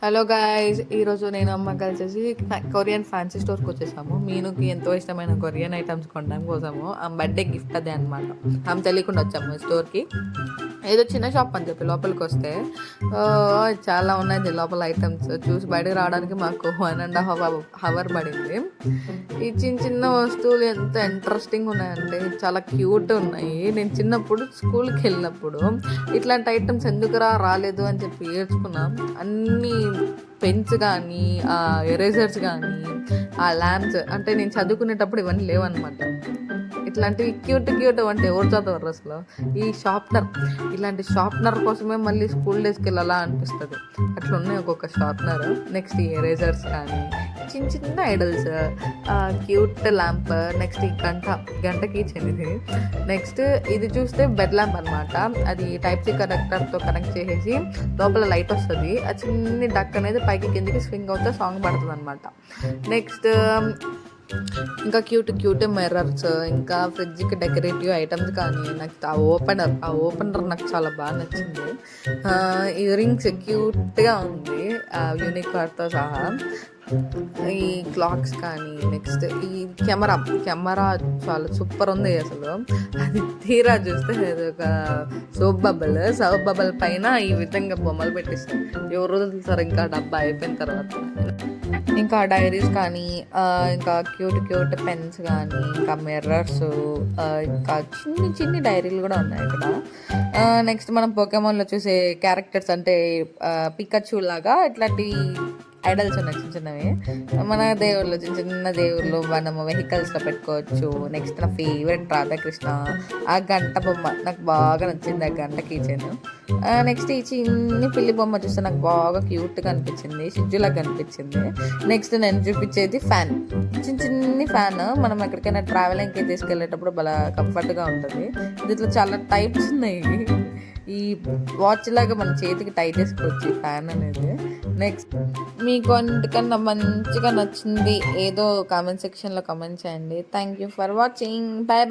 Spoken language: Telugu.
హలో గాయ్స్, ఈరోజు నేను అమ్మ కలిసేసి కొరియన్ ఫ్యాన్సీ స్టోర్కి వచ్చేసాము. మీనుకి ఎంతో ఇష్టమైన కొరియన్ ఐటమ్స్ కొనడం కోసము ఆ బర్త్డే గిఫ్ట్ అదే అనమాట. ఆమె తెలియకుండా వచ్చాము స్టోర్కి. ఏదో చిన్న షాప్ అని చెప్పి లోపలికి వస్తే చాలా ఉన్నాయి లోపల ఐటమ్స్. చూసి బయటకు రావడానికి మాకు 1.5 అవర్ పడింది. ఈ చిన్న చిన్న వస్తువులు ఎంత ఇంట్రెస్టింగ్ ఉన్నాయంటే చాలా క్యూట్ ఉన్నాయి. నేను చిన్నప్పుడు స్కూల్కి వెళ్ళినప్పుడు ఇట్లాంటి ఐటమ్స్ ఎందుకురా రాలేదు అని చెప్పి ఏడ్చుకున్నాం. అన్నీ పెన్స్ కానీ, ఎరేజర్స్ కానీ, ఆ ల్యాంప్స్ అంటే నేను చదువుకునేటప్పుడు ఇవన్నీ లేవన్నమాట. ఇట్లాంటివి క్యూట్ అంటే ఎవరు చదవరు అసలు. ఈ షార్ప్నర్, ఇలాంటి షార్ప్నర్ కోసమే మళ్ళీ స్కూల్ డేస్కి వెళ్ళాలా అనిపిస్తుంది. అట్లా ఉన్నాయి ఒక్కొక్క షార్ప్నర్. నెక్స్ట్ ఈ ఎరేజర్స్ కానీ, చిన్న చిన్న ఐడల్స్, క్యూట్ ల్యాంప్. నెక్స్ట్ ఈ గంటకి చెందింది. నెక్స్ట్ ఇది చూస్తే బెడ్ ల్యాంప్ అనమాట. అది టైప్ సి కనెక్టర్తో కనెక్ట్ చేసేసి లోపల లైట్ వస్తుంది. ఆ చిన్ని డక్ అనేది పైకి కిందికి స్వింగ్ అవుతే సాంగ్ పడుతుంది అనమాట. నెక్స్ట్ ఇంకా క్యూట్ మిర్రర్స్, ఇంకా ఫ్రిడ్జ్కి డెకరేటివ్ ఐటమ్స్ కానీ, నాకు ఆ ఓపెనర్ నాకు చాలా బాగా నచ్చింది. ఇయర్ రింగ్స్ క్యూట్గా ఉంది యూనికార్డ్తో సహా. ఈ క్లాక్స్ కానీ, నెక్స్ట్ ఈ కెమెరా చాలా సూపర్ ఉంది అసలు. అది తీరా చూస్తే అది ఒక సోప్ బబల్ పైన ఈ విధంగా బొమ్మలు పెట్టిస్తారు. ఎవరు వదులుతారు ఇంకా డబ్బా అయిపోయిన తర్వాత. ఇంకా డైరీస్ కానీ, ఇంకా క్యూట్ పెన్స్ కానీ, ఇంకా మిర్రర్స్, ఇంకా చిన్ని డైరీలు కూడా ఉన్నాయి ఇక్కడ. నెక్స్ట్ మనం పోకెమాన్లో చూసే క్యారెక్టర్స్ అంటే పికాచూ లాగా ఇట్లాంటి ఐడల్స్ ఉన్నాయి చిన్నవి. మన దేవుళ్ళు, చిన్న దేవుళ్ళు మనము వెహికల్స్లో పెట్టుకోవచ్చు. నెక్స్ట్ నా ఫేవరెట్ రాధాకృష్ణ, ఆ గంట బొమ్మ నాకు బాగా నచ్చింది. ఆ గంట కీచెను. నెక్స్ట్ ఈ చిన్ని పిల్లి బొమ్మ చూస్తే నాకు బాగా క్యూట్గా అనిపించింది, షిజ్జులాగా అనిపించింది. నెక్స్ట్ నేను చూపించేది ఫ్యాన్, చిన్ని ఫ్యాన్. మనం ఎక్కడికైనా ట్రావెలింగ్కి తీసుకెళ్ళేటప్పుడు బాగా కంఫర్ట్గా ఉంటుంది. దీంట్లో చాలా టైప్స్ ఉన్నాయి. ఈ వాచ్ లాగా మన చేతికి టై చేసుకోవచ్చు ఈ ఫ్యాన్ అనేది. నెక్స్ట్ మీకు అన్నిటికన్నా మంచిగా నచ్చింది ఏదో కామెంట్ సెక్షన్లో కామెంట్ చేయండి. Thank you for watching. Bye.